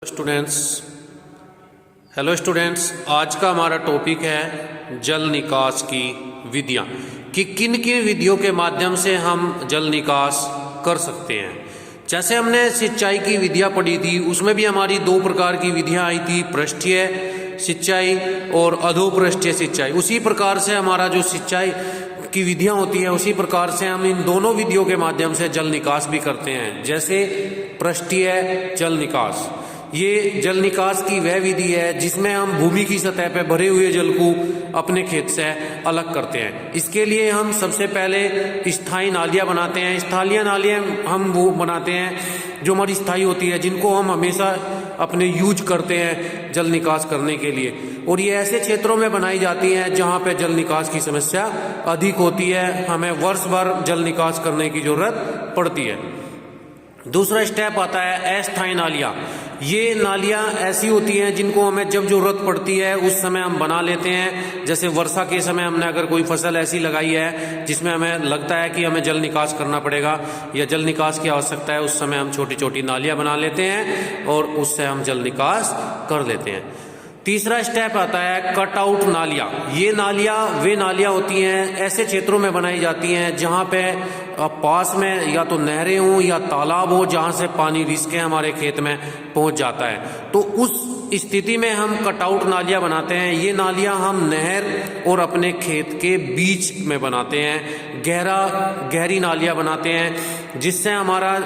Students hello students, आज का हमारा टॉपिक है जल निकास की विधियां कि किन किन विधियों के माध्यम से हम जल निकास कर सकते हैं। जैसे हमने सिंचाई की विधियां पढ़ी थी, उसमें भी हमारी दो प्रकार की विधियां आई थी, पृष्ठीय सिंचाई और अधोपृष्ठीय सिंचाई। उसी प्रकार से हमारा जो सिंचाई की विधियां होती है, उसी प्रकार से हम इन दोनों विधियों के माध्यम से जल निकास भी करते हैं। जैसे पृष्ठीय जल निकास, ये जल निकास की वह विधि है जिसमें हम भूमि की सतह पर भरे हुए जल को अपने खेत से अलग करते हैं। इसके लिए हम सबसे पहले स्थायी नालियां बनाते हैं। स्थायी नालियां हम वो बनाते हैं जो हमारी स्थायी होती है, जिनको हम हमेशा अपने यूज करते हैं जल निकास करने के लिए। और ये ऐसे क्षेत्रों में बनाई जाती हैं जहाँ पे जल निकास की समस्या अधिक होती है, हमें वर्ष भर जल निकास करने की जरूरत पड़ती है। दूसरा स्टेप आता है अस्थायी नालियाँ। ये नालियाँ ऐसी होती हैं जिनको हमें जब जरूरत पड़ती है उस समय हम बना लेते हैं। जैसे वर्षा के समय हमने अगर कोई फसल ऐसी लगाई है जिसमें हमें लगता है कि हमें जल निकास करना पड़ेगा या जल निकास की आवश्यकता है, उस समय हम छोटी छोटी नालियाँ बना लेते हैं और उससे हम जल निकास कर लेते हैं। तीसरा स्टेप आता है कट आउट नालियाँ। ये नालियाँ वे नालियाँ होती हैं, ऐसे क्षेत्रों में बनाई जाती हैं जहाँ पे पास में या तो नहरें हों या तालाब हो, जहाँ से पानी रिस के हमारे खेत में पहुँच जाता है। तो उस स्थिति में हम कटआउट नालियाँ बनाते हैं। ये नालियाँ हम नहर और अपने खेत के बीच में बनाते हैं, गहरी नालियाँ बनाते हैं, जिससे हमारा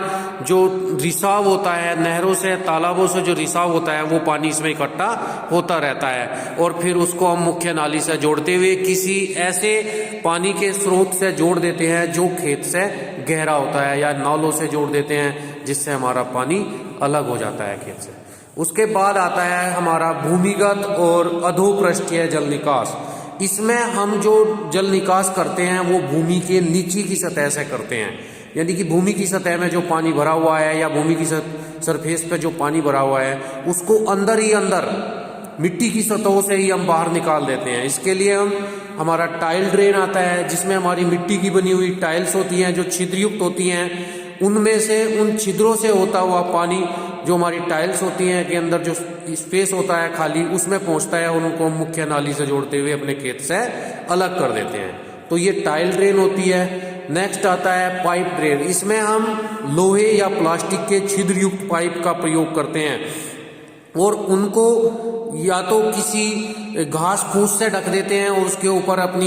जो रिसाव होता है नहरों से, तालाबों से जो रिसाव होता है वो पानी इसमें इकट्ठा होता रहता है और फिर उसको हम मुख्य नाली से जोड़ते हुए किसी ऐसे पानी के स्रोत से जोड़ देते हैं जो खेत से गहरा होता है, या नालों से जोड़ देते हैं जिससे हमारा पानी अलग हो जाता है खेत से। उसके बाद आता है हमारा भूमिगत और अधोपृष्ठीय जल निकास। इसमें हम जो जल निकास करते हैं वो भूमि के नीचे की सतह से करते हैं, यानी कि भूमि की सतह में जो पानी भरा हुआ है या भूमि की सरफेस पे जो पानी भरा हुआ है उसको अंदर ही अंदर मिट्टी की सतहों से ही हम बाहर निकाल देते हैं। इसके लिए हमारा टाइल ड्रेन आता है, जिसमें हमारी मिट्टी की बनी हुई टाइल्स होती हैं जो छिद्रयुक्त होती हैं। उनमें से उन छिद्रों से होता हुआ पानी जो हमारी टाइल्स होती हैं के अंदर जो स्पेस होता है खाली, उसमें पहुंचता है और उनको मुख्य नाली से जोड़ते हुए अपने खेत से अलग कर देते हैं। तो ये टाइल ड्रेन होती है। नेक्स्ट आता है पाइप ड्रेन। इसमें हम लोहे या प्लास्टिक के छिद्रयुक्त पाइप का प्रयोग करते हैं और उनको या तो किसी घास फूस से ढक देते हैं और उसके ऊपर अपनी